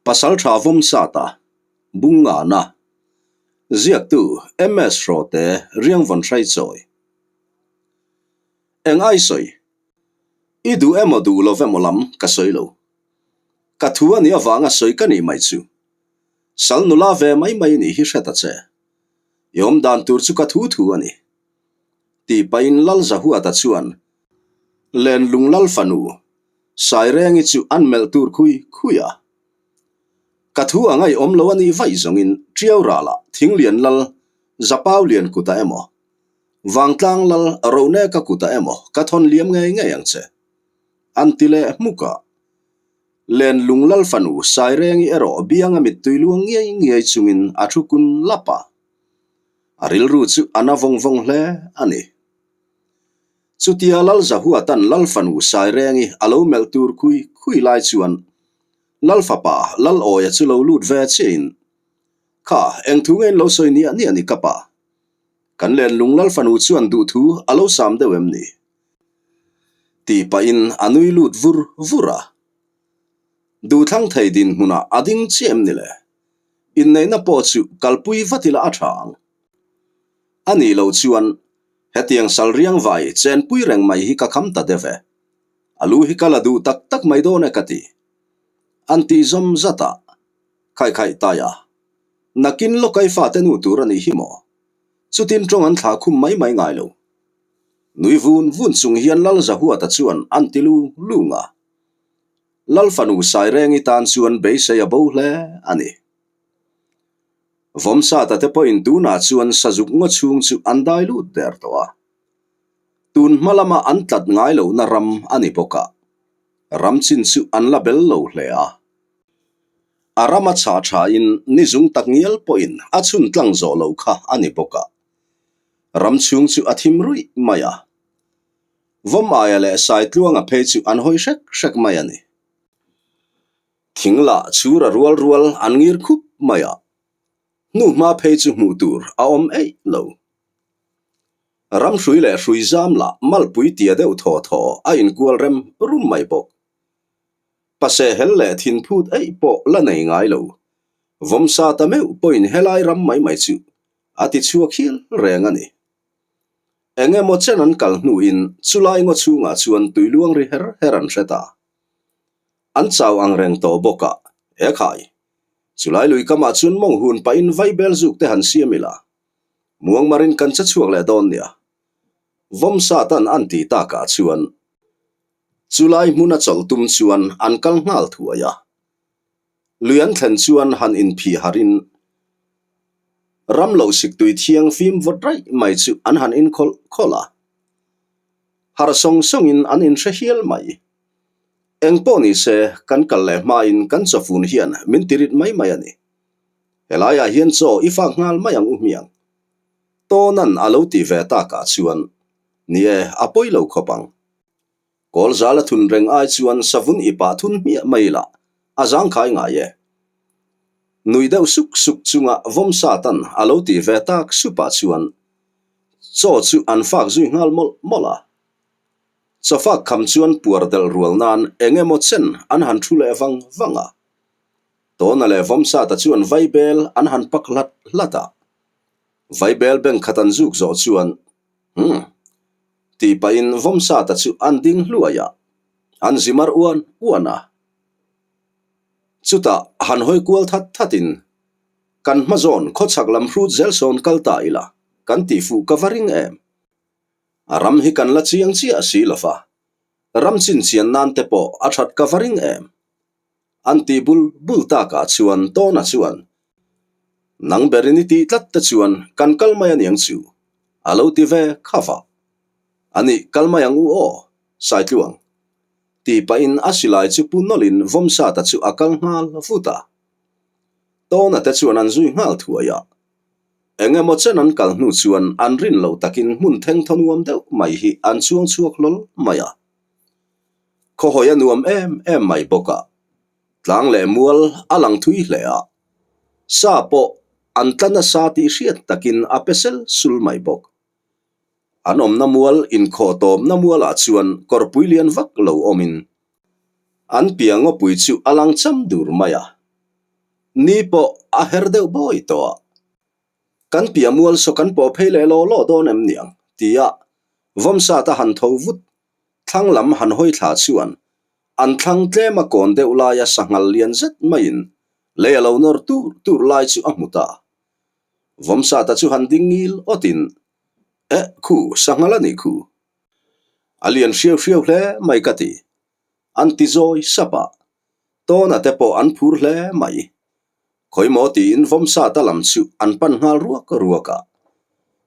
pasal thavom sata bunga na ziak tu ms rote riang von trai choi eng ai soi idu emodu lovemolam ka soilo ka thua ni awanga soi ka ni mai chu sal nula ve mai mai ni hi hreta che yom dan tur chu ka thu ani ti pain lal za huwa ta chuan len lunglal fanu sai rengi chu anmel tur khuya ka thu angai om lo ani vai zongin triau rala thinglian lal zapau lian kuta emo wangtlang lal rone ka kuta emo ka thon liam nge yang che antile muka len lunglal fanu sai rengi ero bianga mit tuiluang nge chungin athukun lapa aril ru chu anavong vong hle ani chutia lal zahua tan lal fanu sai rengi alo mel tur khui lai chuan lal fapa lal oya chu lo lut ve chin kha eng thu ngen lo soi ni ani kapa kan len lunglal fanu chuan du thu alo sam deuem ni ti pa in anui lut vura du thang thei din huna ading chem ni le in nei na po chu kalpui vatila athang ani lo chuan hetiang salriang vai chen pui reng mai hi ka kham ta deve alu hi kala du tak mai do ne kati anti zom zata khai ta ya nakin lokai fa te nu tur ani hi mo chutin tong an thla khum mai ngai lo nui vun chung hian lal za huwa ta chuan antilu lunga lal fanu sai rengi tan chuan be se ya bo hle ani vom sa ta te point tu na chuan sajuk ngo chung chu andai lu der towa tun malama antlat ngai lo na ram ani poka ram chin chu an la bel lo hle a arama cha in nizung takngial point achun tlang zo lo kha ani poka ram chung chu athim rui maya vom aya le sai tluanga phe chu an hoi shek maya ni thingla chura rual angir khup maya nu ma phe chu mu tur a om ei lo ram hrui le hrui zam la mal pui tia deuh tho a in kual rem rum mai bok pase hel le thin phut ei po la nei ngai lo vom sa ta meu point helai ram mai chu ati chuak hil reng ani enge mo chenan kal nu in chulai ngo chunga chuan tuiluang ri heran reta an chaw ang reng to boka e khai chulai lui kama chun mong hun pa in vai bel zuk te han siamila muang marin kan cha chuak le don nia vom sa tan anti ta ka chuan chulai muna chol tum chuan an kal ngal thuaya luyan thlen chuan han in phi harin ram lo sik tui thiang phim votrai mai chu an han in khola har song in an in hial mai engpo ni se kan kal le ma in kan chofun hian min tirit mai ani helaya hian cho ifak ngal mayang umiang tonan alo ti ve ta ka chuan ni e apoi lo khopang kol zala thun reng ai chuan savun ipa thun mi maila azang khai nga ye nui deuh suk chunga vom sa tan alo ti ve tak supa chuan cho chu an fak zui ngal mola cho fak kham chuan puar del rual nan engemo chen an han thule wanga to na le vom sa ta chuan vaibel an han pak lata vaibel beng khatan zuk zo chuan ti pa in vom sa ta chu an ding hluaya an zimar uana chuta han hoi kual thatin kan mazon khochak lam hrut zelson kalta ila kan ti fu covering em aram hi kan la chiang chi asilafa ram chin chian nan te po athat covering em anti bul ta ka chuan to na chuan nang beriniti tlat ta chuan kan kalmaya niang chu alo ti ve khawa ani kalmayang u o sai tluang ti pa in asilai chu punolin vom sa ta chu akal ngal futa to na te chuan an zui ngal thuaya engemo chenan kal nu chuan an rin lo takin mun theng thonuam deuh mai hi an chuak lol maya kho hoya nuam em mai boka tlang le mual alang thui hle a sa po an tlana sa ti hriat takin apesel sul mai bok anom na mual in kho tom na mual a chuan korpuilian vak lo omin an piango pui chu alang cham dur maya ni po a herdeu boy to kan piamual so kan po phele lo lo don em niang tia vomsa ta han tho vut thlang lam han hoi thla chuan an thlang tle ma kon deuh la ya sangal lian zet main le lo nor tur lai chu amuta vomsa ta chu han dingil otin khu sangala ni khu alian shiau shiau hle mai kati anti zoi sapa to na te po an phur hle mai khoi mo ti in vomsa ta lam chu an pan ngal ruaka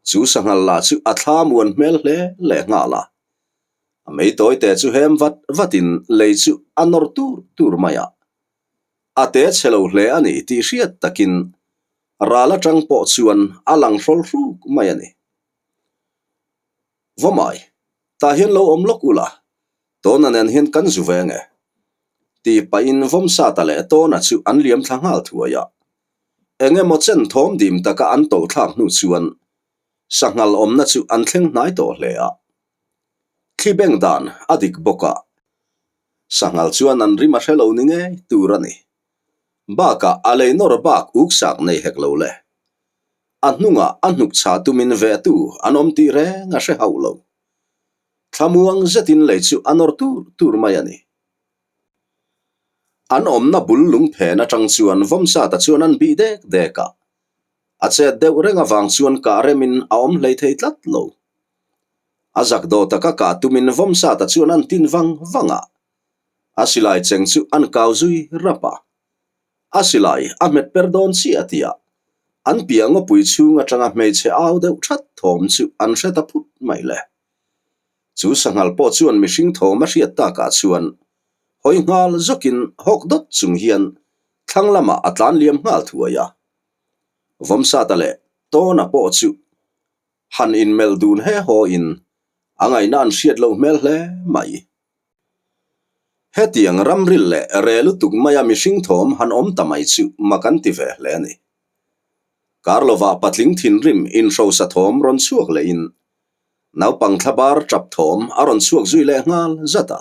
chu sangal la chu athla muan mel hle le ngala mei toy te chu hem vatin le chu anor tur maya ate chelo hle ani ti hriat takin rala tang po chuan alang rol ru mai ani vomai ta hian lo om lok ula to na nen hian kan zu venge ti pa in vomsa ta le to na chu an liam thangal thuaya enge mo chen thom dim taka an to thak nu chuan sangal om na chu an thleng nai to hle a thibeng dan adik boka sangal chuan an rima hrelo ni nge turani baka alei nor bak uksak nei heklo le anunga anuk cha tumin ve tu anom ti re nga hre haulo thamuang zetin le chu anor tur mai ani an om na bul lung phe na tang chuan vomsa ta chuan an bi deka ache deuh renga wang chuan ka remin a om hlei thei tlat lo azak do taka ka tumin vomsa ta chuan an tin wanga asilai cheng chu an kau zui rapa asilai amet perdon si atia an piango pui chunga tanga meiche au deuh that thom chu an hreta phut mai le chu sangal po chuan mihring thoma hriat ta ka chuan hoi ngal zokin hok dot chung hian thanglama atlan liam ngal thuaya vomsa ta le to na po chu han in meldun he ho in angai nan hriat lo mel hle mai hetiang ramril le relu tuk maya mihring thom han om tamai chu makan ti ve hle ani karlova patling thin rim in ro sa thom ron chuak le in nau pang thabar trap thom aron chuak zui le ngal zata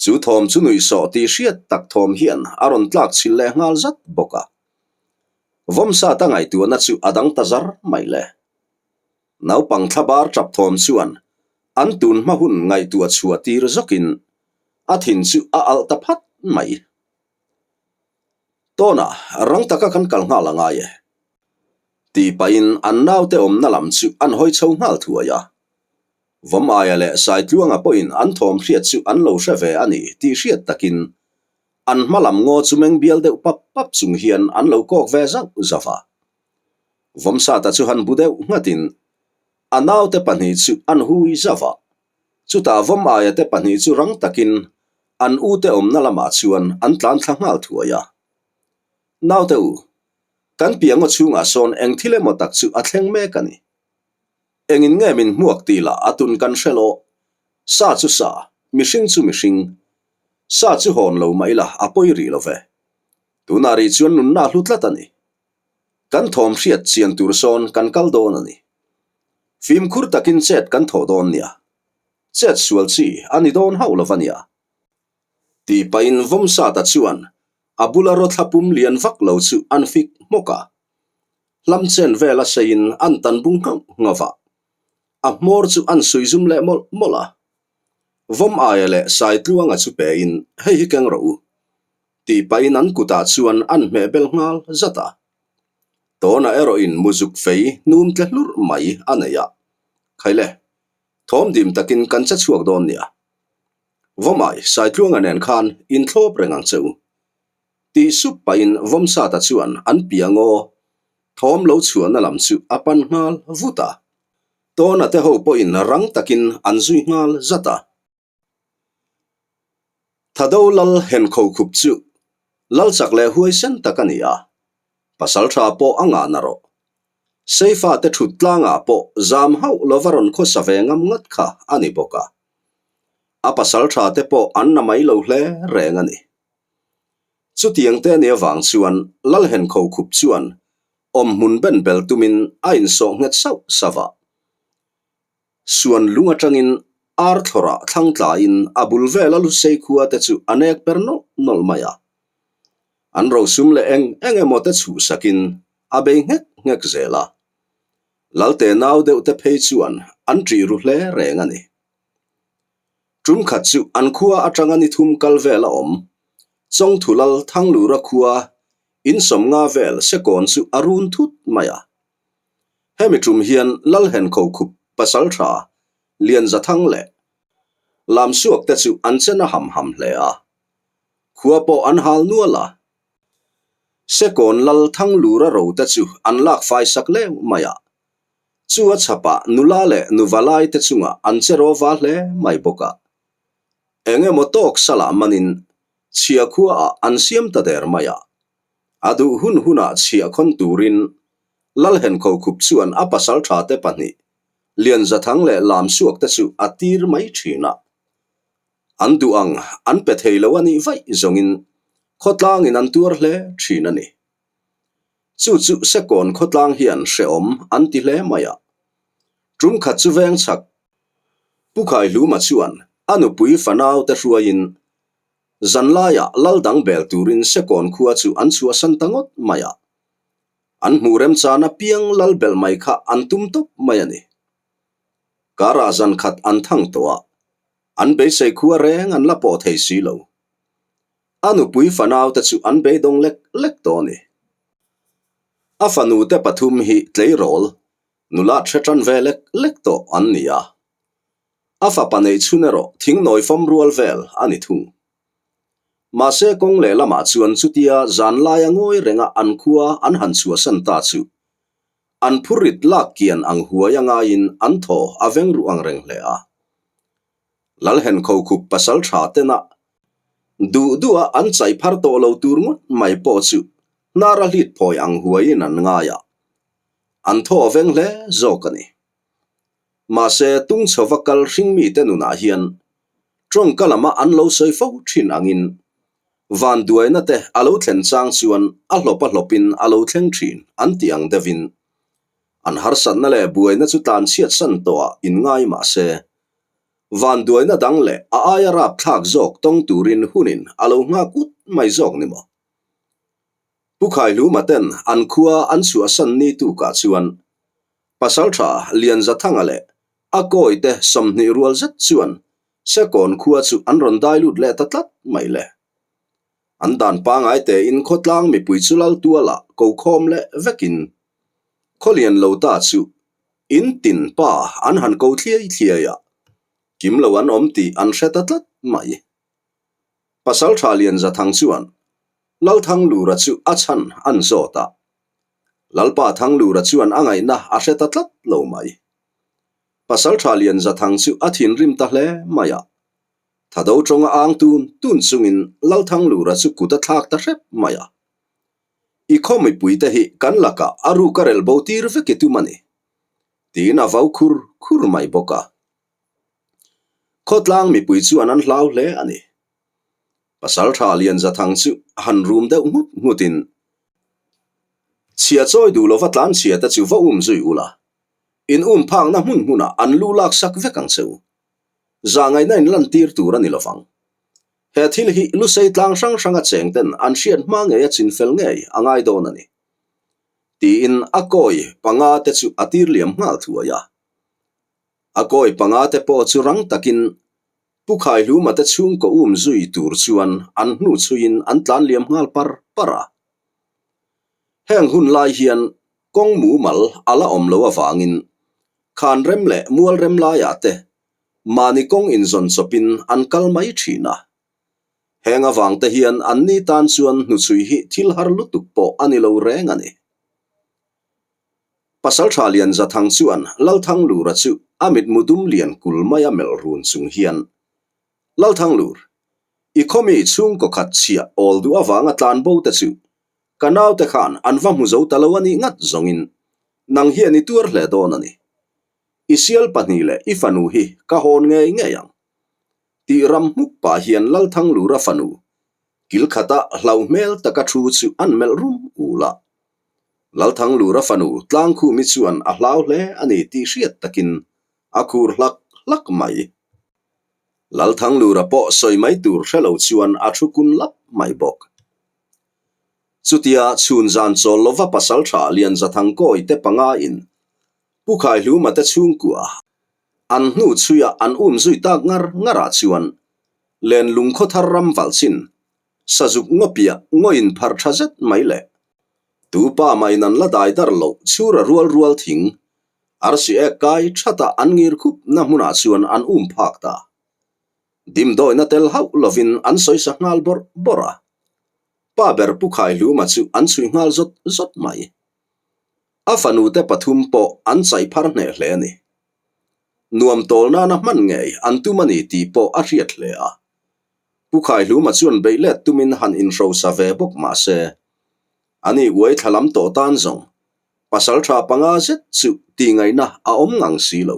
chu thom chu nui so ti hriat tak thom hian aron tlak chil le ngal zat boka vomsa ta ngai tu na chu adang tazar mai le nau pang thabar trap thom chuan an tun ma hun ngai tu chua tir zokin athin chu a al taphat mai tona rang taka kan kal nga langa ye ti pain an naute om na lam chu an hoi chho ngal thuaya vom aya le sai tluanga poin an thom hriat chu an lo hre ani ti hriat takin an malam ngo chumeng bial deuh pap chung hian an lo kok ve zau zawa vomsa ta chu han budeu ngatin anaute pani chu an hui zawa chuta vom aya te pani chu rang takin an u te om na lama chuan an tlan thlangal thuaya naute u kan piango chunga son eng thile mo tak chu a thleng me kani engin nge min muak tila atun kan hrelo sa chu sa mihring chu mihring sa chu hon lo maila apoi ri lo ve tunari chuan nun na hlutlat ani kan thom hriat chian tur son kan kal don ani fim khur takin chet kan tho don nia chet sual chi ani don hau lovania ti pain vomsa ta chuan abula ro thlapum lian vak lo chu an fik moka lam chen vela sein an tan bung ngawa a mor chu an suizum le mola vom aya le sai tluanga chu pe in hei keng ro ti pain an kuta chuan an me bel ngal zata tona ero in muzuk fei num tlur mai anaya khaile thom dim takin kan cha chuak don nia vomai sai tluanga nen khan in thlop rengang cheu ti sup pain vomsa ta chuan an piango thom lo chuan na lam chu apan ngal vuta tona te ho po in rang takin an zui ngal zata thado lal hen kho khup chu lal chak le huai sen takania pasal tha po anga naro seifa te thut tlanga po zam hau lovaron kho savengam ngat kha ani boka a pasal tha te po an na mai lo hle rengani chu tiang te ne wang chuan lal hen kho khup chuan om mun ben bel tumin ain so nget sau sawa suan lunga tangin ar thora thangtla in abul vela lu sei khuwa te chu anek perno nol maya an ro sum le eng emote chu sakin abe ngek zela lalte naw deuh te phei chuan an tri ru hle reng ani trum khat chu an khua atanga ni thum kal vela om chong thulal thanglura khua in som nga vel sekon chu arun thut maya hemi trum hian lal hen kho khup pasal tha lian za thang le lam suak te chu an chena ham hle a khua po an hal nuala sekon lal thanglura ro te chu an lak fai sak le maya chuwa chapa nula le nuvalai te chunga an chero wa hle mai boka enge motok sala manin chia khua a an siam ta der maya adu huna chia khon turin lal hen kho khup chuan a pasal tha te pani lian za thang le lam suak te chu atir mai thina an duang an pe theilo ani vai zongin khotlang in an tur hle thina ni chu sekon khotlang hian sheom an ti hle maya trum khat chu veng chak pukhai lu ma chuan anu pui fanau te ruain zanlaya laldang bel turin sekon khua chu an chua san tangot maya an murem chana piang lal bel mai kha an tum top mayani kara zan khat an thang towa an be sei khua reng an la po thei si lo anu pui fanau te chu an be dong lek to ni a fanu te pathum hi tlei rol nula thretran ve lek to an nia afa panei chunero thing noi fom rual vel ani thu ma se kong le lama chuan chutia zan laya ngoi renga an khua an han chua san ta chu an phurit lak kian ang huayanga in an tho aveng ru ang reng hle a lal hen kho khup pasal tha te na duwa an chai phar to lo tur ngot mai po chu nara hlit phoi ang huain an nga ya an tho veng hle zokani ma se tung chowakal hringmi te nuna hian trong kalama an lo soi fo thin angin van duaina te alo thlen chang chuan a hlopin alo thleng thin an tiang devin an harsan na le buaina chu tan chiat san to in ngai ma se van duaina dang le a aya rap thak zok tong turin hunin alo nga kut mai zok ni mo pukhai lu maten an khua an chua san ni tu ka chuan pasal tha lian za thanga le a koi te somni rual zat chuan sekon khua chu an ron dai lut le tatlat mai le an dan pa ngai te in khotlang mi pui chulal tuala ko khom le vekin kholian lo ta chu in tin pa an han ko thliai ya kim lo an om ti an hretatlat mai pasal tha lian za thang chuan lal thang lu ra chu achan an zota lalpa thang lu ra chuan angai na a hretatlat lo mai pasal tha lian za thang chu athin rim ta hle maya thado tonga ang tun chungin lal thang lu ra chu kuta thak ta hrep maya i khomi pui te hi kan laka aru karel botir ve ke tu mani tina vau khur mai boka khotlang mi pui chu anan hlau hle ani pasal tha lian za thang chu han room de ngutin chia choi du lo vatlan chia ta chu va zui ula in phang na huna an lu lak sak ve kang cheu zangai na in lan tir tur ani lovang he thil hi lu sei tlang sang cheng ten an hriat hma nge a chin fel nge angai don ani ti in akoi panga te chu atir liam ngal thuaya akoi panga te po chu rang takin pukhai lu ma te chung ko zui tur chuan an hnu chuin an tlan liam ngal para heng hun lai hian kong mu mal ala om lo awangin khan rem le mual rem la ya te mani kong in zon chopin an kal mai thina henga wang te hian an ni tan chuan hnu chui hi thil har lutuk po ani lo reng ani pasal tha lian za thang chuan lal thang lu ra chu amit mudum lian kul maya mel run chung hian lal thang lur i khomi chung ko khat chia ol du awanga tlan bo te chu kanau te khan an va mu zo talawani ngat zongin nang hi ani tur hle don ani isial pani le ifanu hi ka hon nge yang ti ram muk pa hian lal thang lu ra fanu kil khata hlau mel taka thu chu an mel rum ula lal thang lu ra fanu tlang khu mi chuan a hlau hle ani ti hriat takin akur hlak mai lal thang lu ra po soi mai tur hrelo chuan a thu kun lap mai bok chutia chun zan chol lova pasal tha lian za thang ko ite panga in pukhai hlu mate chung kwa an hnu chuya an zui tak ngara chuan len lungkho thar ram walchin sajuk ngopia ngoin phar thazet maile tu pa mai nan la dai dar lo chura rual thing arsi e kai thata an ngir khup na hmuna chuan an phak ta dim doi na tel hau lovin an soi sa ngal bora pa ber pukhai hlu ma chu an chui ngal zot mai afanu te pathum po an chai phar ne hle ni nuam tol na man ngei an tu mani ti po a riat hle a pukhai hlu ma chuan beilet tumin han in ro sa ve bok ma se ani wei thalam to tan zong pasal tha panga zet chu ti ngai na a ngang si lo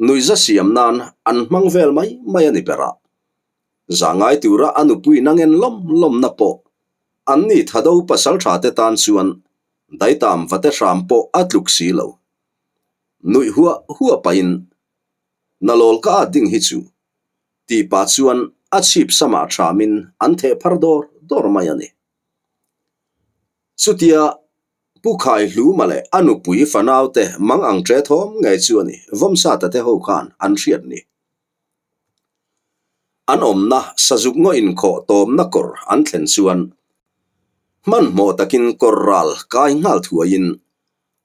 nui za siam nan an mang vel mai ani pera zangai tura anu pui nangen lom na po an ni thado pasal tha te tan chuan dai tam vate ram po atluk si lo nui hua pain nalol ka ding hi chu ti pa chuan a chip sama thamin an the phar dor mai ani chutia pukhai hlu male anu pui fanau te mang ang tre thom ngai chu ani vomsa ta te ho khan an riat ni an na sajuk ngo in kho tom na kor an thlen chuan man mo takin korral kai ngal thuain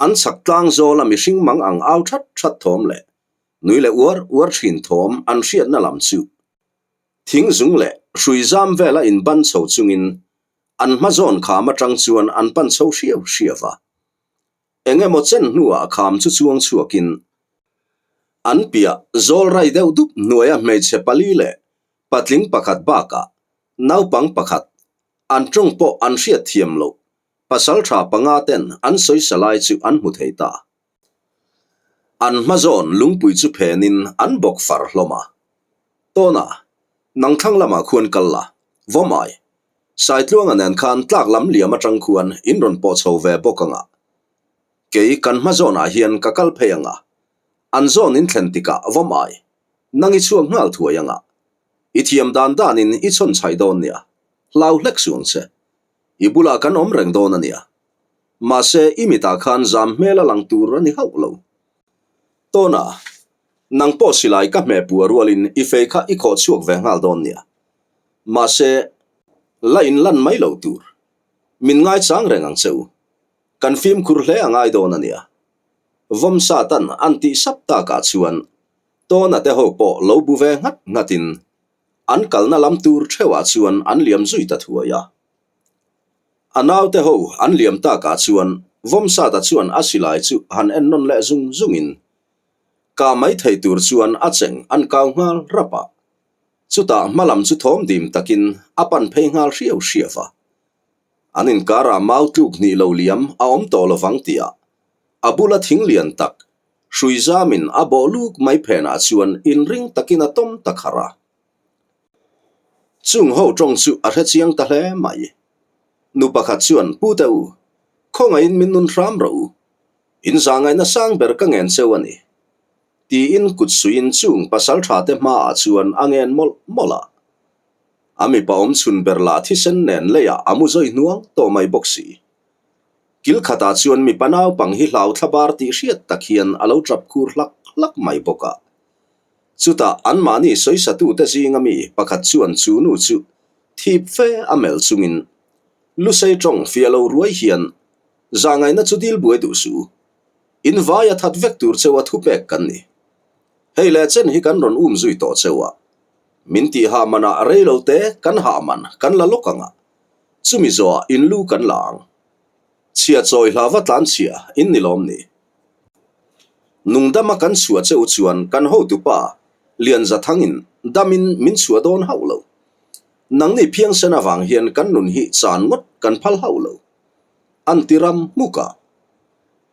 an sak tlang zo la mi hring mang ang au that thom le nui le war thin thom an riat na lam chu thing zung le hrui zam vela in ban chho chungin an mazon khama tang chuan an pan chho hriawa enge mo chen nuwa kham chu chuang chuakin an pia zol rai deuh dup nuaya hmeichhe pali le patling pakhat baka naupang pakhat an tung po an hriat thiam lo pasal tha panga ten an soi salai chu an mu thei ta an mazon lungpui chu phenin an bok far hloma tona nang thang lama khuan kalla vomai sai tluang anen khan tlak lam liam atang khuan in ron po chho ve bokanga kei kan mazon a hian kakal pheyanga an zon in thlentika vomai nangi chuang ngal thuayanga ithiam dan in i chon chai don nia lau hlek suang che ibula kan reng don ania ma se imita khan zam mela lang tur ani hau lo tona nang po silai ka me pu rualin i fe kha i kho chuak ve ngal don nia ma se lain lan mai lo tur min ngai chang reng ang cheu kan phim khur hle angai don ania vom sa tan anti sapta ka chuan tona te ho po lo bu ve ngatin an kalna lam tur thewa chuan an liam zui ta thuaya anaw te ho an liam ta ka chuan vom sa ta chuan asilai chu han en non le zungin ka mai thei tur chuan a cheng an kaw ngal rapa chuta malam chu thom dim takin apan phei ngal hriawa anin kara mautluk ni lo liam a to lovang tia abula thing lian tak hruizamin a boluk mai phena chuan in ring takin atom takhara chung ho tong chu a hre chiang ta hle mai nu pakhat chuan pu teu khonga in min nun ram ro in zangai na sang ber ka ngen chewani ti in kut suin chung pasal tha te ma a chuan angen mola ami paom chun berla thi sen nen leya amuzoi nuang to mai boxi kil khata chuan mi panaw pang hi hlau thlabar ti hriat takhian alo trap kur lak mai boka chuta an mani soi satu te zingami pakhat chuan chu nu chu thip fe amel chungin lu sei tong fialo ruai hian zangai na chudil buai du su in vaya that vektur chewa thupek kan ni heile chen hi kan ron zui to chewa minti ha mana reilo te kan ha man kan la lokanga chumi zo in lu kan lang chia choi hlawa tlan chia in nilom ni nungdama kan chua cheu chuan kan ho tu pa lian za thangin damin min chua don haulo nang ni phiang sena wang hian kan nun hi chan ngot kan phal haulo antiram muka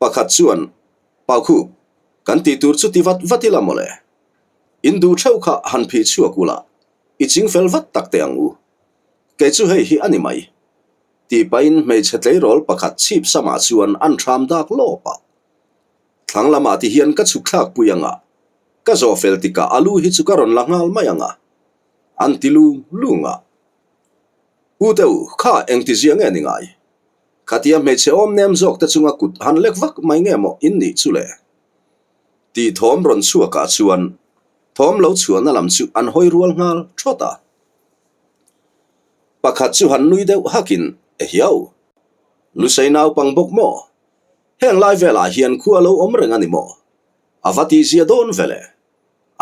pakhat chuan pakhu kan ti tur chu ti vatila mole indu theu kha han phi chua kula iching fel vat tak te angu ke chu hei hi ani mai ti pain mei chetlei rol pakhat chip sama chuan an tham dak lo pa thanglama ti hian ka chu khlak puyanga ka zo fel tika alu hi chu karon langal mayanga antilu lunga u teu kha eng ti ziang e ningai khatia me che om nem jok ta chunga kut han lek vak mai nge mo in ni chule ti thom ron chua ka chuan thom lo chuan na lam chu an hoi rual ngal thota pakhat chu han nui deuh hakin e hiau lu sei nau pang bok mo heng lai vela hian khua lo om reng ani mo avati zia don vele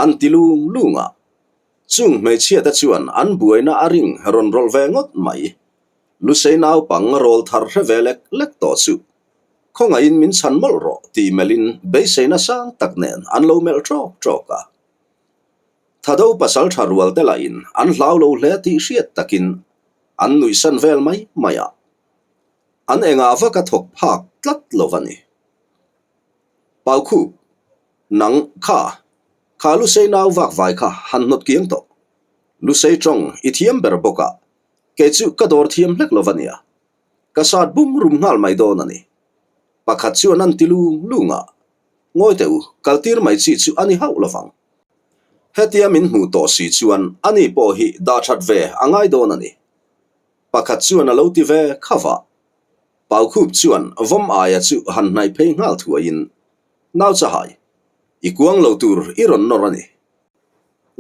an tilung lunga chung me chia ta chuan an buaina aring ron rol ve ngot mai lu sei nau pang rol thar hre velek lek to chu khonga in min chan mol ro ti melin be sei na sang tak nen an lo mel trok troka thado pasal tharual te la in an hlau lo hle ti hriat takin an nui san vel mai maya an enga vaka thok phak tlat lovani pau khu nang kha lu sei nau vak vai kha han not kiang to lu sei trong ithiam ber boka ke chu ka dor thiam hlek lovania ka sat bum rum ngal mai don ani pakhat chu an tilu lunga ngoi teu kaltir mai chi chu ani hau lovang hetia min mu to si chuan ani po hi da that ve angai don ani pakhat chuan alo ti ve khawa pau khup chuan vom aya chu han nai phei ngal thua in nau cha hai ikuang lo tur iron norani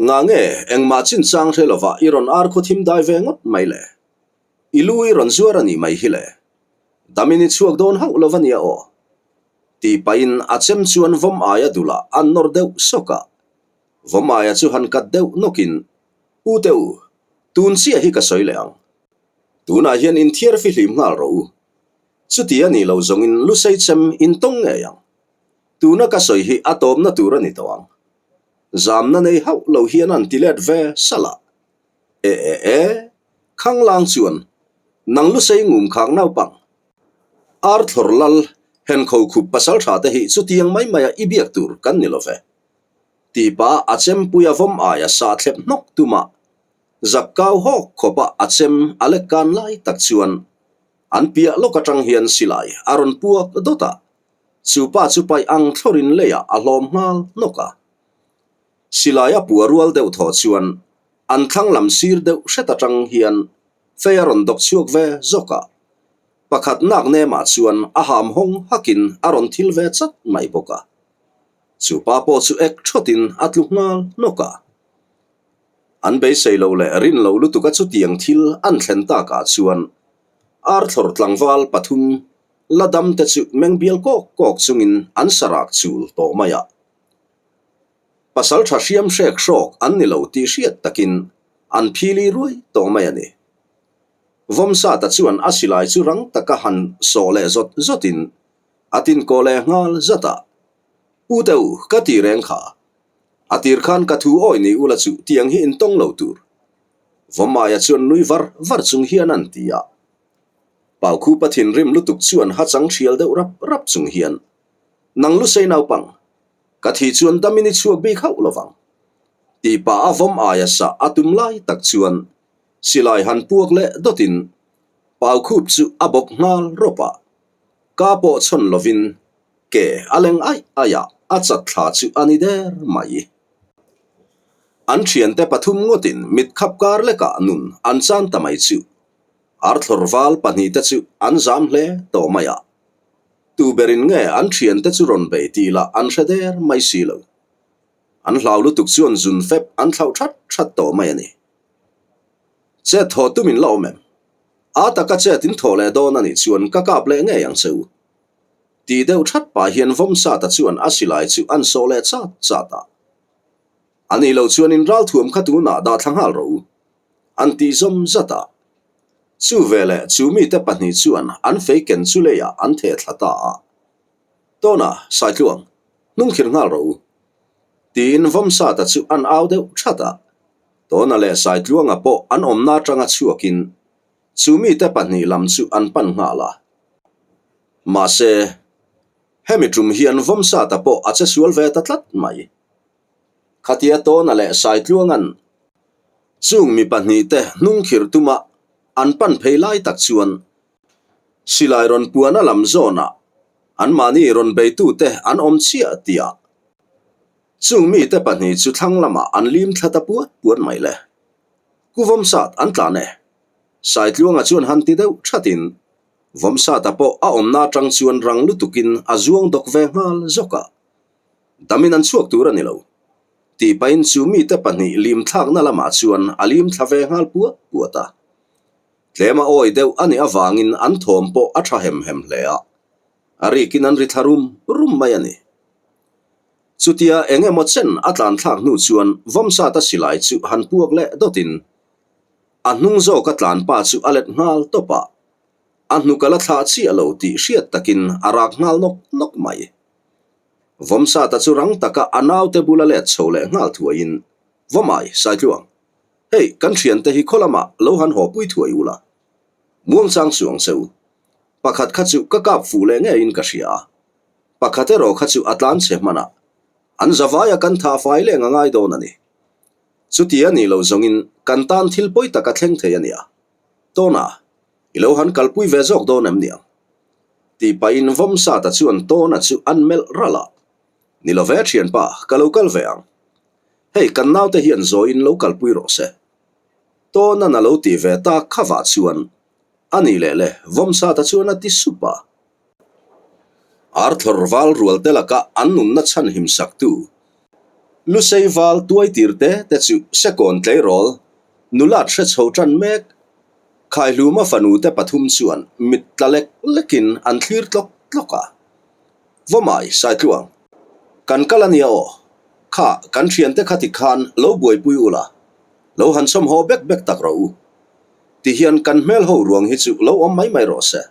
nga nge engma chin chang thelova iron ar khothim dai ve ngot mai le ilui ron zuarani mai hile damini chuak don hau lovania o ti pain achem chuan vom aya dula an nor deuh soka vom aya chu han kat deuh nokin u teu tun sia hi ka soileang tuna hian in thiar fi hlim ngal ro chuti ani lo zongin lu sei chem in tong nge yang tuna ka soi hi atom na tur ani tawang zam na nei hau lo hian an tilet ve sala e khang lang chuan nang lu sei ngum khang nau pang ar thor lal hen kho khup pasal tha te hi chutiang mai maya ibiak tur kan ni lo ve ti pa achem puya vom aya sa thlep nok tuma zakau hok khopa achem alekan lai tak chuan an pia lokatang hian silai aron puak dota chupa chupai ang thorin leya alom ngal noka silaya puarual deuh tho chuan an thlang lam sir deuh hretatang hian fearon dok chuak ve zoka pakhat nak ne ma chuan a ham hong hakin aron thil ve chat mai boka chupa po chu ek thotin atluk ngal noka an be sei lo le rin lo lu tu ka chu tiang thil an thlen ta ka chuan ar thor tlangwal pathum ladam te chu mengbial kok chungin an sarak chul to maya pasal tha hriam hrek shrok an ni lo ti hriat takin an phili ruai to mai ani vom sa ta chuan asilai chu rang taka han so le zot zotin atin ko le ngal zata u teu ka ti reng kha atir khan ka thu oi ni ula chu tiang hi in tong lo tur vom maya chuan nui var chung hian an tia pau khu pathin rim lutuk chuan ha chang thial deuh rap chung hian nang lu sei nau pang ka thi chuan damini chuak bi khau lovang ti pa avom aya sa atum lai tak chuan silai han puak le dotin pau khup chu abok ngal ropa ka po chon lovin ke aleng ai aya achat thla chu ani der mai an thian te pathum ngotin mit khap kar le ka nun an chan tamai chu arthorwal pani te chu an zam hle to maya tu berin nge an thian te chu ron be ti la an hreder mai silo an hlau lu tuk chuan zun fep an thlau that to mai ani che tho tumin lo mem a taka che tin tho le don ani chuan ka kap le nge yang cheu ti deuh that pa hian vom sa ta chuan asilai chu an so le cha ta ani lo chuan in ral thuam khatu na da thanghal ro an ti zom zata chu vele chu mi te pahni chuan an feiken chu leya an the thlata tona saitluang nung khir ngal ro tin vom sa ta chu an au deuh thata tona le saitluang a po an omna tanga chuakin chu mi te pahni lam chu an pan ngala ma se hemitrum hian vom sa ta po acha sual ve ta tlat mai khatia tona le saitluang an chung mi pahni te nung khir tuma an pan phei lai tak chuan silai ron puana lam zona an mani ron be tu te an om chia tia chung mi te pahni chu thang lama an lim thlata puat mai le kuvom sat an tla ne sai tluanga chuan han ti deuh thatin vomsa ta po a omna tang chuan rang lutukin a zuang dok ve ngal zoka damin an chuak tur ani lo ti pain chu mi te pani lim thak na lama chuan alim thlave ngal puata tlema oi deuh ani awangin an thom po a tha hem hle a ari kin an ri tharum rum mai ani chutia engemaw chen atlan thlak nu chuan vomsa ta silai chu han puak le dotin a hnung zo ka tlan pa chu alet ngal topa a hnukala thla chi alo ti hriat takin arak ngal nok mai vomsa ta chu rang taka anaw te bula le chole ngal thuain vomai sai tluang hei kan thian te hi kholama lo han ho pui thuai ula muang chang suang seu pakhat kha chu ka kap fu le nge in ka hria pakhate ro kha chu atlan che mana an zawaya kan tha fai le ngai don ani chutia ni lo zongin kan tan thil poi taka thleng thei ania tona ilo han kalpui ve jok don am niang ti pain vomsa ta chuan tona chu anmel rala ni lo ve thian pa kalokal veang hei kan naw te hian zo in lo kalpui ro se tona na lo ti ve ta khawa chuan ani le vomsa ta chuan ati supa Arthur val rual telaka annum na chan him saktu Lusei val tuai tirte te chu second tlei rol nulat hre chho tran mek khai luma fanu te pathum chuan mit tlalek lekin an thlir tloka vomai sai tluang kan kalania o kha kan thian te khati khan lo buai pui ula lo han som ho bek tak ro ti hian kan mel ho ruang hi chu lo om mai ro se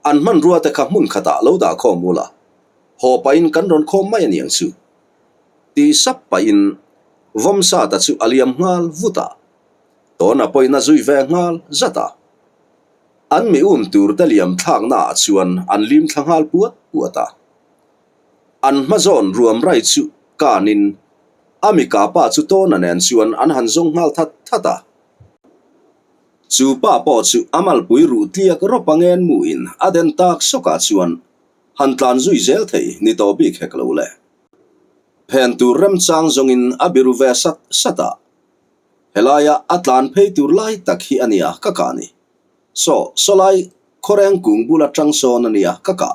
an man ruwa te kha mun khata lo da khom mula ho pain kan ron khom mai aniang chu ti sap pain vomsa ta chu aliam ngal vuta tona poina zui ve ngal zata an mi tur te liam thak na chuan an lim thangal puata an mazon ruam rai chu kanin ami ka pa chu tona nen chuan an han zong ngal thata chu pa po chu amal pui ru tiak ro pangen muin aden tak soka chuan han tlan zui zel thei ni to bi khek lo le pen tu rem chang zongin abiru ve sata helaya atlan phei tur lai tak hi ania kakani solai khoreng kung bula tang son ania kaka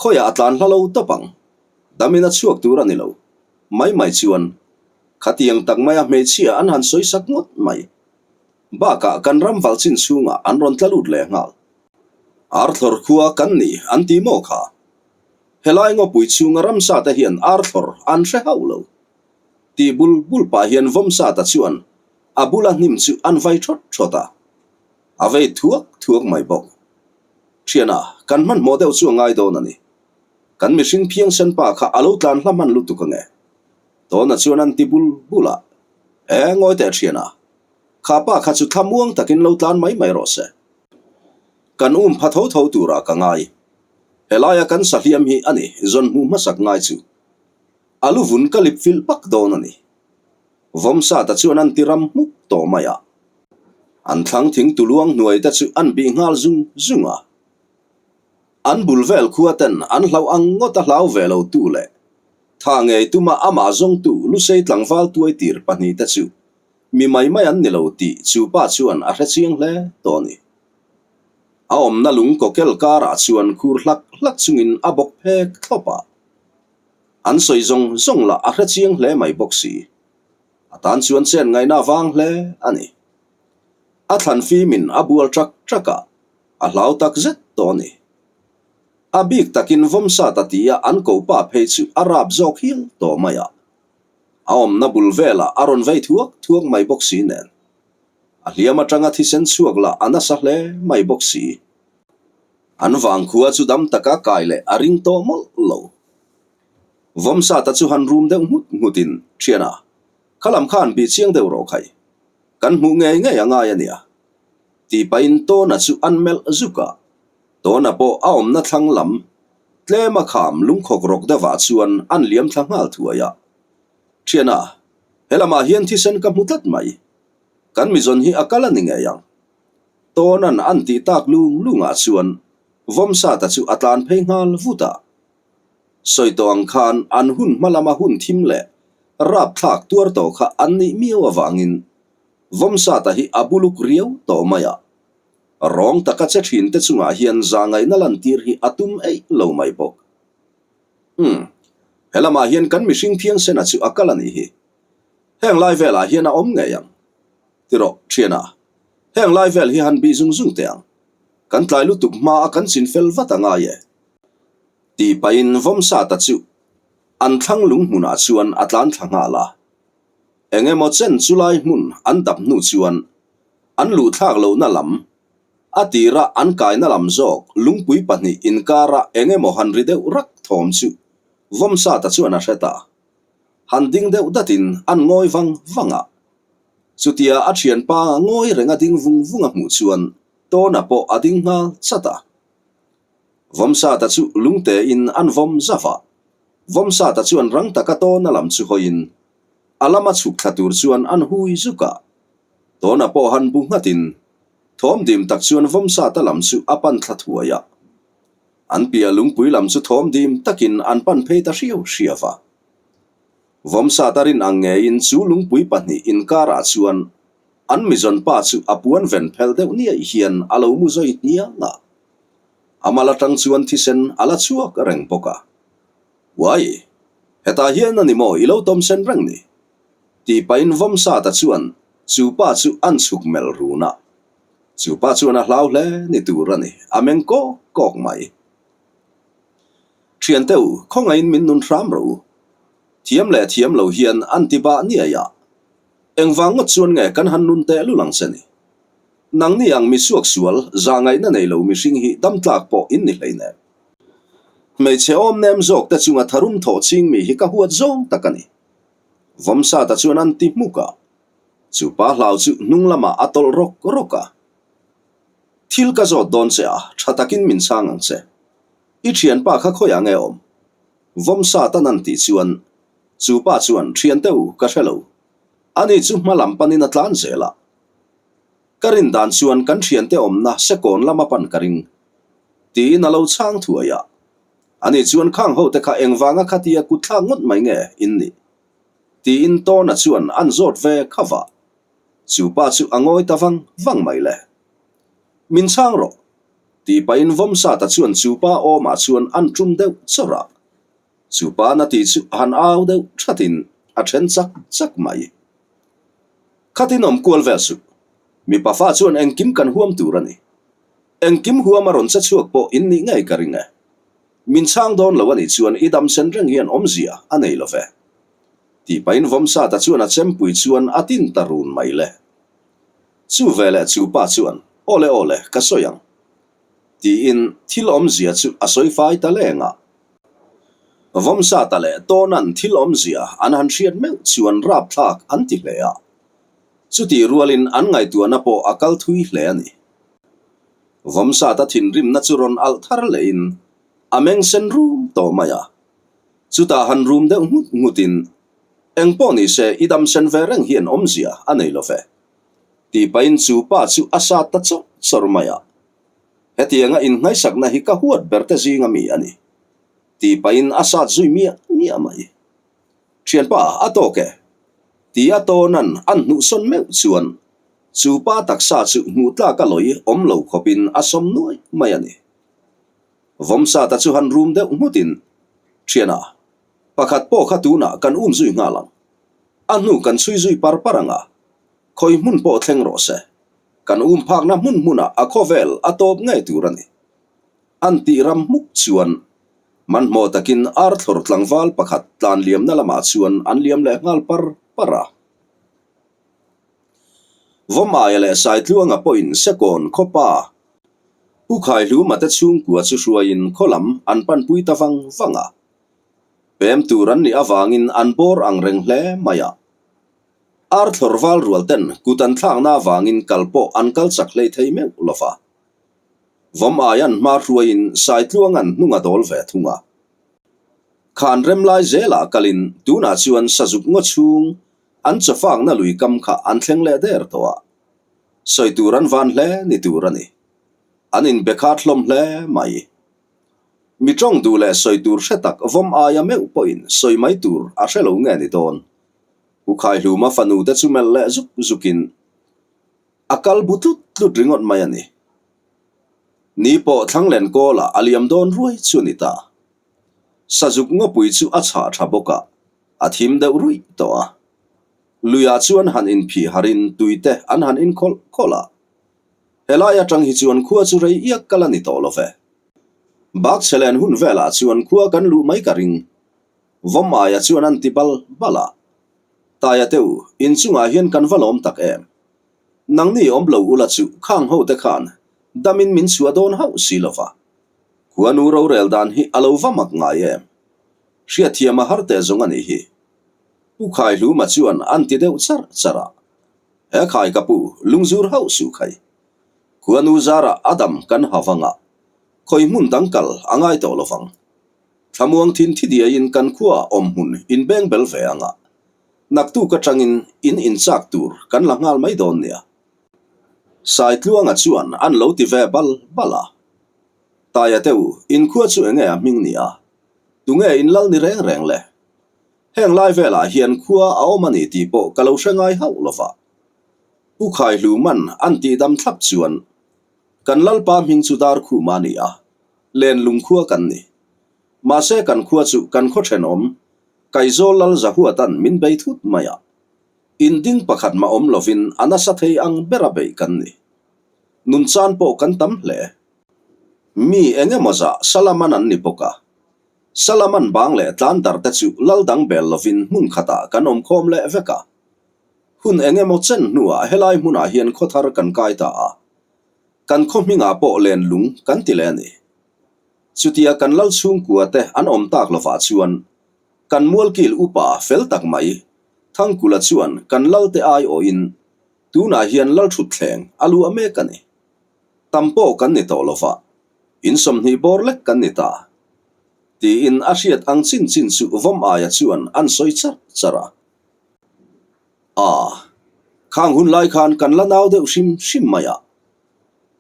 khoya atlan hlalo topang damina chuak tur ani lo mai chuan khatiang tak maya me chia an han soi sak ngot mai baka kan ram valchin chunga an ron tlalut le ngal Arthur khuwa kan ni anti mo kha helai ngo pui chunga ram sa ta hian Arthur an hre haulo ti bul pa hian vomsa ta chuan abula nim chu an vai thota ave thuak mai bok thiana kan man model chu ngai don ani kan mi hring phiang san pa kha alo tlan hlaman lutu ka nge to na chuan an ti bula ngoi te thiana khapa kha chu thamuang takin lo tlan mai ro se kan phatho tho tura ka ngai helaya kan sahliam hi ani zon mu masak ngai chu alu vun kalip fil pak don ani vomsa ta chuan an tiram muk to maya an thlang thing tuluang nuai ta chu an bi ngal zunga an bulvel khuaten an hlau ang ngota hlau velo tu le thange tuma ama zong tu lu sei tlangwal tuai tir pani ta chu mi mai an nilo ti chu pa chuan a hre chiang hle toni aom na lung kokel kara chuan khur hlak chungin abok phek thopa an soi zong la a hre chiang hle mai boxi atan chuan chen ngai na wang hle ani a thlan fi min abual traka a hlau tak zet toni abik takin vomsa tatia an ko pa phei chu arab zok hil to maya aom na bulvela aron vei thuak mai boxi nen a hliama tanga thisen chuak la anasa hle mai boxi an wang khuwa chu dam taka kaile aring to mol lo vomsa ta chu han room deuh ngutin thiana khalam khan bi chiang deuh ro khai kan mu nge anga ya nia ti pain to na chu anmel zuka to na po aom na thlang lam tlema kham lung khok rok dawa chuan an liam thlangal thuaya thiana helama hian thisen ka mutat mai kan mi zon hi akala ni nge yang to nan an ti tak lunga chuan vomsa ta chu atlan phei ngal vuta soitong khan an hun malama hun thim le rap thak tuar to kha an ni miwa wangin vomsa ta hi abuluk riau to maya rong taka che thin te chunga hian zangai na lan tir hi atum ei lo mai bok helama hian kan mihring phiang sena chu akalani hi heng lai vela hian a om nge yang tiro thiana heng lai vel hi han bi zung zung teang kan tlai lu tuk ma kan sin fel watanga ye ti pain vomsa ta chu an thlang lung hmuna chuan atlan thlanga la engemaw chen chulai hmun an dap nu chuan an lu thlak lo na lam atira an kai na lam zok lungpui pahnih inkara engemaw han ri deuh rak thawm chu vomsa ta chuan a hreta han ding deuh datin an ngoi wanga chutia a thian pa ngoi renga ding vung a hmu chuan tona po ading nga chata vomsa ta chu lungte in an vom zawa vomsa ta chuan rang taka to na lam chu hoin alama chuk thlatur chuan an hui zuka tona po han bu ngatin thom dim tak chuan vomsa ta lam chu apan thlathuaya an pia lungpui lam chu thom dim takin an pan phei ta hriau hriawa vomsa tarin ange in chu lungpui pahni inkara chuan an mizon pa chu apuan ven phel deuh nia hian alo mu zoi nia nga amala tang chuan thisen ala chuak reng poka wai heta hian ani mo ilo tom sen reng ni ti pain vomsa ta chuan chu pa chu an chuk mel runa chu pa chuan a hlau hle ni turani ameng ko kok mai thian teu khonga in min nun thram ro thiam le thiam lo hian an ti ba nia ya engwang ngot chuan nge kan han nun te lu lang seni nang ni ang mi suak sual zangai na nei lo mi hring hi dam tlak po in ni hleine mei che om nem zok ta chunga tharum tho ching mi hi ka huat zong takani vomsa ta chuan an ti muka chu pa hlau chu nung lama atol roka thil ka zo don che a thatakin min sang ang che i thian pa kha khoya nge om vomsa ta nan ti chuan chu pa chuan thian teu ka hrelo ani chu hmalam panin atlan zela karin dan chuan kan thian te om na sekon lama pan karing ti na lo chang thuaya ani chuan khang ho te kha engwanga khatia kutla ngot mai nge inni ti in to na chuan an zot ve khawa chu pa chu angoi tawang wang mai le min chang ro ti pain vomsa ta chuan chu pa o ma chuan an tum deuh chora chu pa na ti chu han au deuh thatin a then chak mai khatinom kual versu mi pa fa chuan engkim kan huam turani engkim huamaron cha chuak po inni ngai karinga min chang don lawani chuan idam sen reng hian omzia anei love ti pain vomsa ta chuan a chempui chuan atin tarun mai le chu vele chu pa chuan ole ka soyang ti in thil omzia chu asoi fai ta lenga vomsa ta le tonan thil omzia an han hriat meu chuan rap thak an ti hlea chuti rualin an ngai tu na po akal thui hle ani vomsa ta thin rim na churon al thar le in ameng sen room to maya chuta han room de ngutin engpo ni se idam sen vereng hian omzia anei love ti pain chu pa chu asa ta cho sormaya hetianga in ngai sakna hi ka huat berte zinga mi ani ti pain asa zui mi mai thian pa atoke ti atonan an nu son meu chuan chu pa taksa chu mutla ka loi om lo khopin asom nuai mai ani vomsa ta chu han room de mutin thiana pakhat po khatuna kan zui ngalang anu kan chui zui paranga khoi mun po thleng ro se kan phak na muna a khovel atop ngai turani anti ram muk chuan man mo takin ar thlor tlangwal pakhat tlan liam na lama chuan an liam le ngal para voma ele sai tluanga point sekon khopa ukhai lu mata chung kwa chu hruain kholam an pan pui tawang wanga pem turan ni awangin an bor ang reng hle maya ar thlorwal rualten kutan thlang na wangin kalpo an kal chak hlei thei me lofa vom ayan ma hruain sai tluangan nunga dol ve thunga khan rem lai zela kalin tuna chuan sajuk ngo chung an chafang na lui kam kha an thleng le der towa soi turan van hle ni turani anin bekhat hlom hle mai mi tong du le soi tur hretak vom aya meu point soi mai tur a hrelo nge ni don ukhai hluma fanu te chumel le zukin akal butut lut ringot mai ani ni po thanglen ko la aliam don ruai chunita sajuk ngopui chu acha thaboka athim de rui to a luya chuan han in phi harin tuite an han in khol khola helaya tang hi chuan khua chu rei yak kalani to lo ve bak chelen hun vela chuan khua kan lu mai ka ring vom aya chuan an tipal bala taya teu in chunga hian kan valom tak em nang ni om lo ula chu khang ho te khan damin min chua don hau silova khua nu ro rel dan hi alova mak nga em ria thiama har te zong ani hi pu khai lu ma chuan an ti deu char chara he khai kapu lungzur hau su khai khua nu zara adam kan hawanga khoi mun dangkal angai to lovang thamuang thin thidia in kan khua om hun in beng bel ve anga naktu ka tangin in chak tur kan langal mai don nia sai tluanga chuan an lo ti ve bal bala taya teu in khua chu enge a ming nia tunge in lal ni reng reng le heng lai vela hian khua a omani ti po kalo hrengai hau lova u khai lu man an ti dam thlap chuan kan lal pa ming chu dar khu mania len lung khua kan ni ma se kan khua chu kan kho then om kai zol lal za huwa tan min bei thut maya in ding pakhat ma om lovin anasa thei ang berabe kan ni nun chan po kan tam hle mi enge moza salaman an ni poka salaman bang le tlan dar ta chu lal dang bel lovin mun khata kan om khom le veka hun enge mo chen nuwa helai muna hian khothar kan kai ta kan khominga po len lung kan ti le ni chutia kan lal chung kuate an om tak lova chuan kan mual kil upa fel tak mai thang kula chuan kan lal te ai o in tuna hian lal thut thleng alu ame kani tampo kan ni to lova in som hi bor lek kan ni ta ti in asiat ang chin chin chu vom aya chuan an soi char chara khang hun lai khan kan la naw de sim maya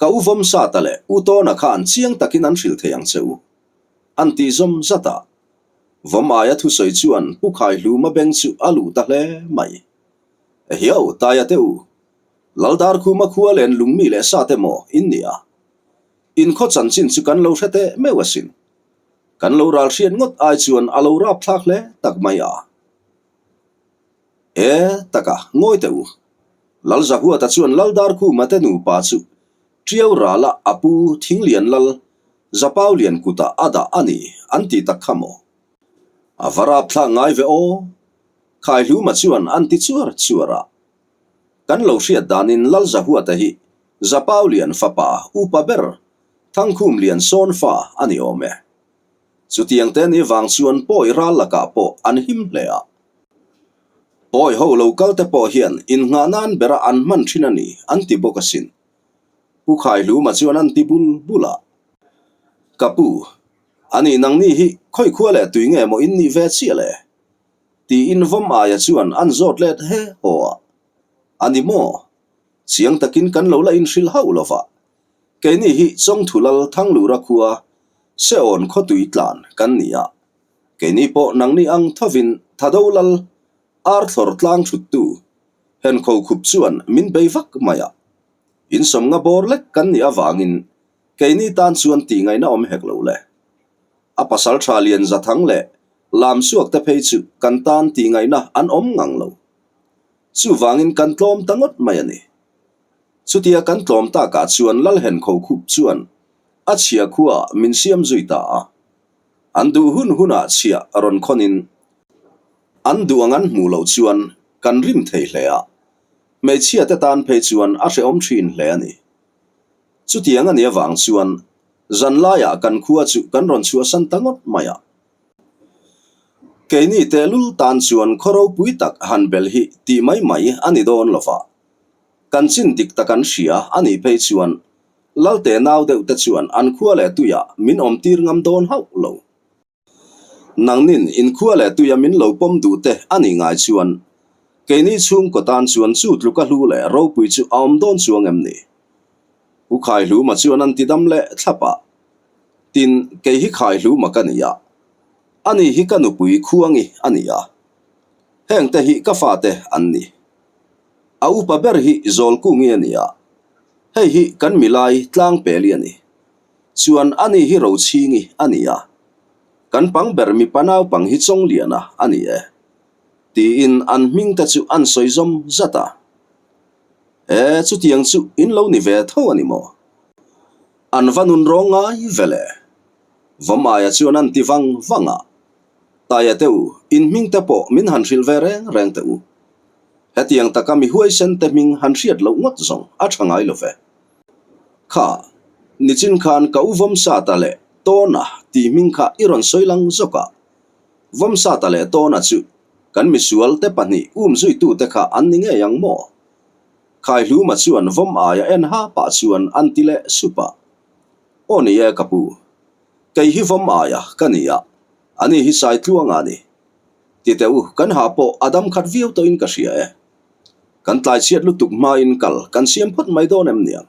ka u vom sa tale u to na khan chiang takin an hril theyang cheu an ti zom zata vom aya thu soi chuan pu khai lu ma beng chu alu ta hle mai hiao taya teu laldar khu ma khua len lungmi le sa te mo in nia in kho chan chin chu kan lo thete mewasin kan lo ral hrian ngot ai chuan alo rap thak le tak mai taka ngoi teu lal za huwa ta chuan laldar khu ma te nu pa chu triau rala apu thinglian lal zapau lian kuta ada ani anti takhamo avara phla ngai ve o khai lu ma chuan anti chuara kan lo hriat danin lal za huwa ta hi zapau lian fapa upa ber thangkhum lian son fa ani ome chutiang te ni wang chuan poi ral laka po an him hlea poi ho local te po hian in nga nan bera an man thinani anti bokasin pu khai lu ma chuan an ti bula kapu ani nang ni hi khoi khua le tui nge mo in ni ve chi le ti in vom aya chuan an zot let he ho ani mo chiang takin kan lo la in hril hau lova ke ni hi chong thulal thang lu ra khua se on kho tui tlan kan nia ke ni po nang ni ang thovin thadolal ar thor tlang thut tu hen kho khup chuan min beivak maya in som nga bor lek kan ni awangin ke ni tan chuan ti ngai na om hek lo le apasal thalian za thang le lam suak te phei chu kan tan ti ngai na an om ngang lo chu wangin kan tlom tangot mai ani chutia kan tlom ta ka chuan lal hen kho khup chuan a chia khua min siam zuita andu huna chia ron khonin andu angan mu lo chuan kan rim thei hlea me chia te tan phei chuan a hre om thin hle ani chutiang ani awang chuan zanlaya kan khua chu kan ron chua san tangot maya keini te lul tan chuan khoro pui tak han bel hi ti mai ani don lova kan chin dik takan hria ani phei chuan lalte naw deuh te chuan an khua le tuya min om tir ngam don hau lo nangnin in khua le tuya min lo pom du te ani ngai chuan keini chung ko tan chuan chu tluka hlu le ro pui chu om don chuang em ni u khai hlu ma chuan an ti dam le thlapa tin ke hi khai hlu ma kania ani hi kanu pui khuangi ania heng te hi ka fa te an ni au pa ber hi zol ku ngi ania hei hi kan milai tlang peli ani chuan ani hi ro chingi ania kan pang ber mi panau pang hi chong liana ani e ti in an ming ta chu an soizom zata chu tiang chu in lo ni ve tho ani mo an vanun ronga i vele vamaya chuan an ti vanga taya teu in ming ta po min han ril ve reng teu hetiang takami huai sen te ming han riat lo ngot zong a thangai lo ve kha nichin khan ka uvom sa ta le to na ti ming kha iron soilang zoka vom sa ta le to na chu kan misual te pani zui tu te kha an ninge yang mo khai lu ma chuan vom aya en ha pa chuan an ti le supa oni e kapu kai hi vom aya kania ani hi sai tluanga ni ti teu kan ha po adam khat viu to in ka ria e kan tlai chiat lu tuk ma in kal kan siam phot mai don em niang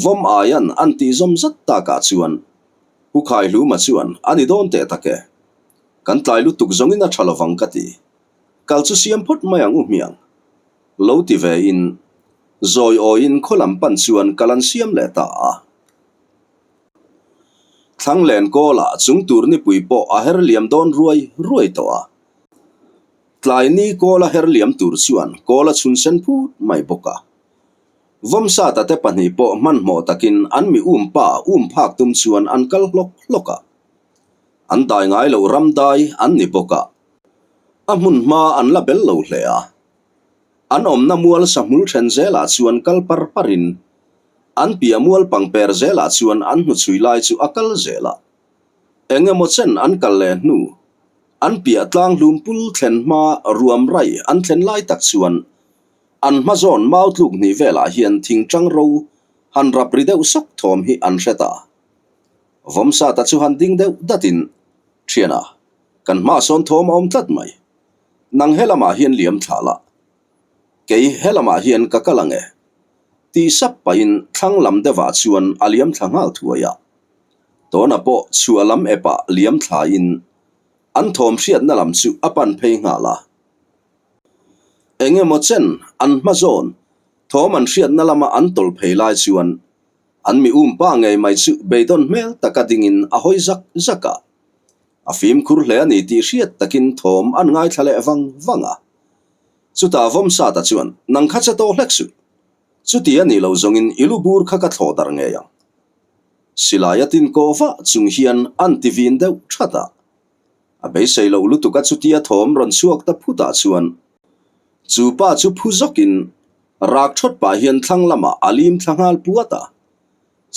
vom ayan an ti zom zat ta ka chuan hu khai lu ma chuan ani don te take kan tlai lu tuk zong in a thalovang ka ti kal chu siam phot mai ang miang lo ti ve in zoi o in kholam pan chuan kalan siam le ta a thang len ko la chung tur ni pui po a her liam don ruai to a tlai ni ko la her liam tur chuan ko la chun sen phut mai boka vom sa ta te pani po man mo takin an mi phak tum chuan an kal loka an dai ngai lo ram dai an ni boka amun ma an la bel lo hle a an om na mual samul then zela chuan kal parin an pia mual pang per zela chuan an nu chui lai chu akal zela engemaw chen an kal le nu an pia tlang lum pul thlen ma ruam rai an thlen lai tak chuan an ma zon mau tluk ni vela hian thing tang ro han rap ri deuh sok thom hi an hreta vom sa ta chu han ding deuh datin thiana kan ma son thom om tlat mai nang helama hian liam thala kei helama hian ka kalange ti sap pain thang lam dewa chuan aliam thangal thuaya tona po chu alam epa liam thla in an thom hriat na lam chu apan phei ngala engemaw chen an ma zon thom an hriat na lama an tol phei lai chuan an mi pa ngai mai chu beidon mel taka dingin a hoi zaka a fim khur hle ani ti hriat takin thom an ngai thale wanga chuta vom sa ta chuan nang kha cha to hleksu chuti ani lo zongin ilubur kha ka thlodar nge yang silayatin kova chung hian an tivin deuh thata a be sei lo lutuka chutia thom ron chuak ta phuta chuan chu pa chu phuzokin rak thot pa hian thlang lama alim thlangal puata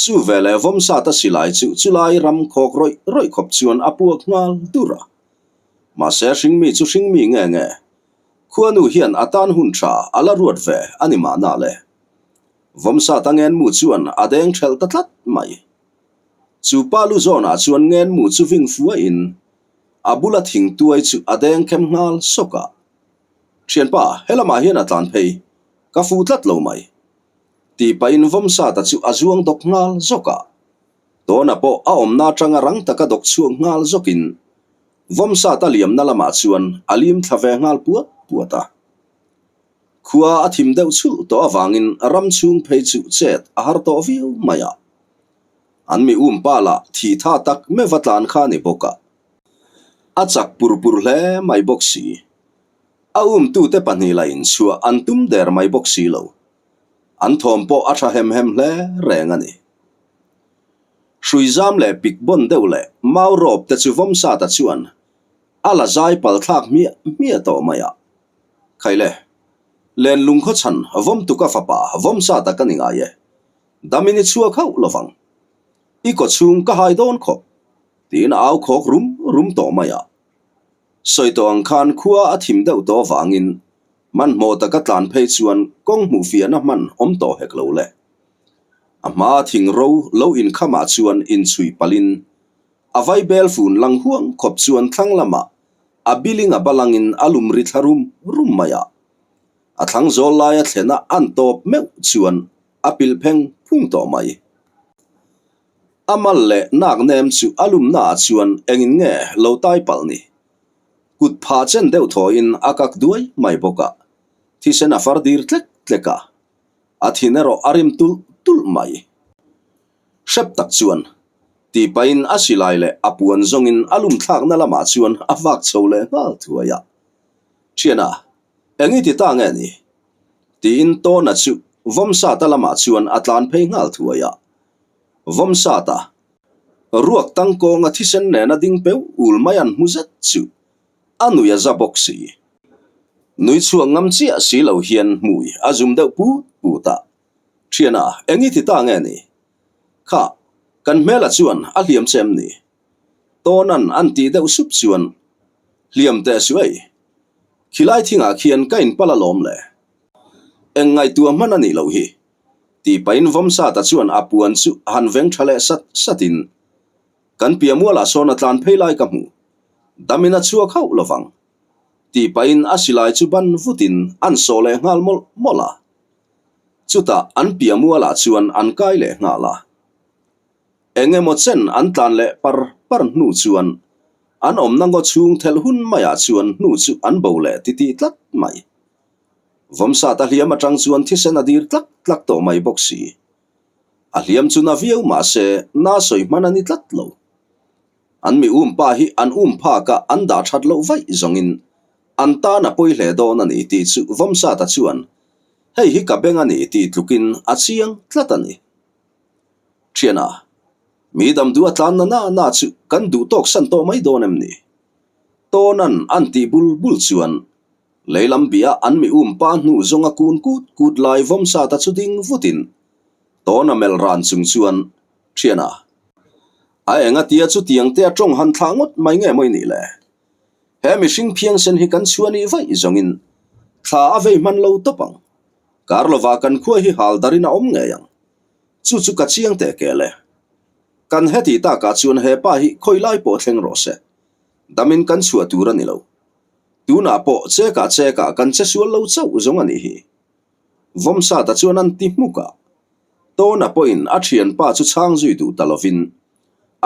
chu vele vom sa ta silai chu chulai ram khok roi khop chuan apuak ngal dura ma se hring mi chu hring mi nge khuanu hian atan hun tha ala ruat ve ani ma na le vom sa ta ngen mu chuan adeng thel ta tlat mai chu pa lu zona chuan ngen mu chu ving fuwa in abula thing tuai chu adeng kem ngal soka thian pa helama hian atlan phei ka fu tlat lo mai ti pa in vom sa ta chu azuang dok ngal zoka to na po a om na tanga rang taka dok chuang ngal zokin vom sa ta liam na lama chuan alim thlave ngal puata khua athim deuh chu to awangin ram chung phei chu chet a har to viu maya an mi pa la thi tha tak me vatlan kha ni boka achak pur hle mai boxi a tu te pani la in chua an tum der mai boxi lo an thom po a tha hem hle reng ani hruizam le pik bon deuh le mau rop te chu vom sa ta chuan ala zai pal thak mi to maya khaile len lung kho chan vom tu ka fapa vom sa ta kaninga ye damini chua khau lovang i ko chung ka hai don kho tin au khok rum to maya soi to ang khan khua athim deuh to wangin man mo ta ka tlan phei chuan kong mu fia na man om to hek lo le ama thing ro lo in khama chuan in chui palin avai bel fun lang huang khop chuan thlang lama abiling abalangin alum ri tharum rum maya a thlang zol laia thlena an top meu chuan apil pheng phung to mai amal le nak nem chu alum na chuan engin nge lo tai pal ni kut pha chen deuh tho in akak duai mai boka thi sen a far dir tleka athine ro arim tul mai shep tak chuan ti pain asilai le apuan zongin alum thak na lama chuan awak chole ngal thuaya chiana engi ti ta nge ni ti in to na chu vomsa ta lama chuan atlan phei ngal thuaya vomsa ta ruak tang ko nga thisen ne na ding peu ul mayan muzat chu anuya za boxi nui chuang ngam chi a si lo hian mui azum deuh pu ta chiana engi ti ta nge ni kha kan mela chuan a hliam chem ni tonan an ti deuh sup chuan hliam te suai khilai thinga khian kain pala lom le engai tua man ani lo hi ti pain vomsa ta chuan apuan chu han veng thale satin kan piamua la sona tlan pheilai ka mu damina chua khau lowang ti pain asilai chu ban vutin an sole ngal mola chuta an piamua la chuan an kai le ngala engemo chen an tlan le par nu chuan an om nango chung thel hun maya chuan nu chu an bole titi tlat mai vomsa ta hliam atang chuan thisen adir tlak to mai boxi a hliam chu na viau ma se na soi manani tlat lo an mi pa hi an pha ka an da that lo vai zongin an ta na poi hle don ani ti chu vomsa ta chuan hei hi ka beng ani ti tlukin a chiang tlatani chiana midam du atlan na chu kan du tok san to mai donem ni tonan anti bul chuan leilam bia an mi pa nu zonga kun kut lai vomsa ta chu ding vutin tona mel ran chung chuan chiana a enga tia chu tiang te atong han thangot mai nge moi ni le he mi hring phiang sen hi kan chuani vai zongin thla avei man lo topang karlova kan khua hi hal darina om nge yang chu ka chiang te kele kan heti ta ka chuan he pa hi khoilai po thleng ro se damin kan chua tura ni lo tuna po che ka kan che sual lo chau zong ani hi vomsa ta chuan an ti muka to na point a thian pa chu chang zui du talovin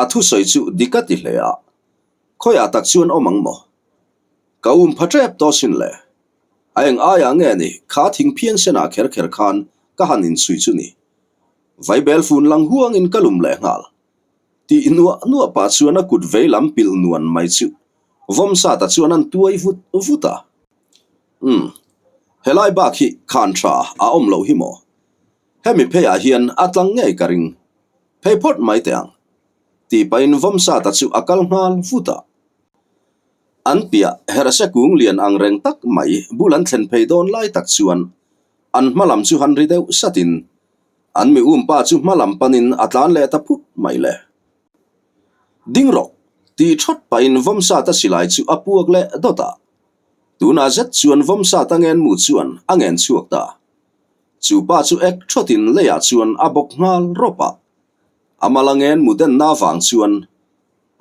a thu soi chu dikati hlea khoya tak chuan omang mo kaum phatrep to sin le aeng aya nge ni kha thing phian sena kher khan ka hanin sui chu ni vai bel fun lang huang in kalum le ngal ti inua pa chuan a kut veilam pil nuan mai chu vomsa ta chuan an tuai vuta helai ba khi khan tha a om lo hi mo hemi phe a hian atlang ngei karing phepot mai teang ti pain vomsa ta chu akal ngal vuta an pia herase kung lian ang reng tak mai bulan thlen phei don lai tak chuan an malam chu han ri deuh satin an mi pa chu malam panin atlan le ta phut mai le dingrok ti thot pain vomsa ta silai chu apuak le dota tuna zet chuan vomsa ta ngen mu chuan angen chuak ta chu pa chu ek thotin le ya chuan abok ngal ropa amalangen muden na wang chuan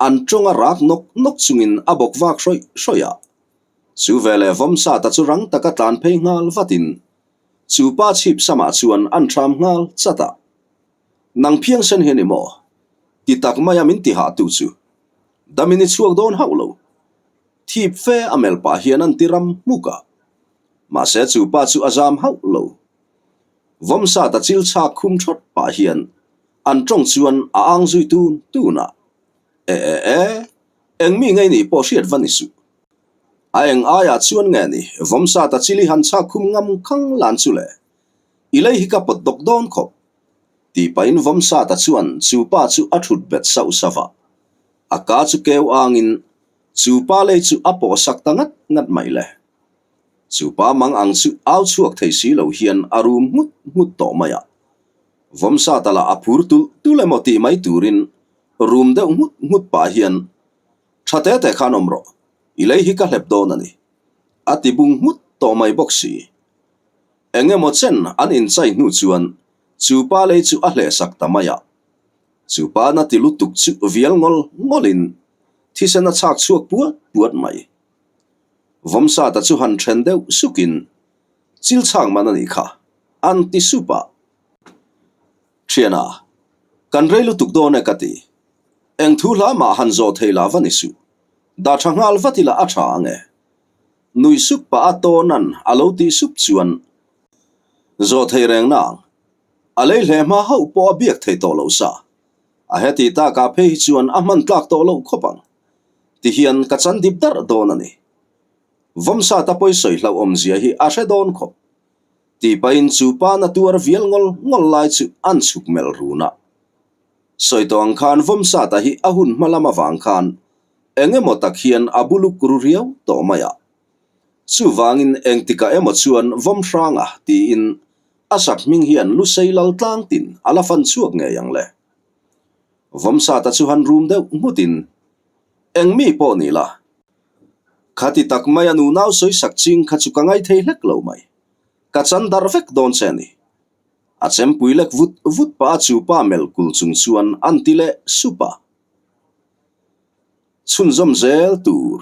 an tonga rak nok chungin abok wak hroya chu vele vomsa ta chu rang taka tlan phei ngal vatin chu pa chip sama chuan an tham ngal chata nang phiang sen he ni mo ti tak maya min ti ha tu chu damini chuak don haulo thip fe amel pa hian an tiram muka ma se chu pa chu azam haulo vomsa ta chil cha khum thot pa hian an tong chuan a ang zui tu na eng mi ngai ni po hriat vanisu a eng aya chuan nge ni vomsa ta chili han cha khum ngam khang lan chu le ilei hi ka pot dok don khop ti pain vomsa ta chuan chu pa chu athut bet sau sawa aka chu keu angin chu pa le chu apo sak tangat ngat mai le chu pa mang ang chu au chuak thei si lo hian arum mut to maya vomsa ta la apur tu le moti mai turin room de mut pa hian thate te khan omro ilei hi ka hlep don ani ati bung mut to mai boxi engemo chen an in chai nu chuan chu pa le chu a hle sak tamaya chu pa na ti lutuk chu vial ngolin thisena chak chuak puat mai vomsa ta chu han then deuh sukin chil chang manani kha an ti supa chiana kan reilu tuk do ne kati eng thu la ma han zo theila vanisu da thangal vatila atha ange nui suk pa atonan aloti sup chuan zo thei reng nang a lei hle ma ho po biak thei to lo sa a heti ta ka phe chuan a man tlak to lo khopang ti hian ka chan dip dar don ani vomsa ta poi soi hlau om zia hi a hre don khop ti pain chu pa na tuar vial ngol lai chu an chuk mel runa soi tong khan vomsa ta hi ahun malama wang khan engemaw tak hian abuluk ruriau to maya chu wangin engtika emaw chuan vom hranga ti in asak ming hian lu seilal tlang tin ala fan chuak nge yang le vomsa ta chu han room deuh mutin engmi po ni la khati tak maya nu nau soi sak ching kha chu ka ngai thei hlek lo mai ka chan dar vek don cheni a chem puilek vut pa chu pa mel kul chung chuan antile supa chun zom zel tur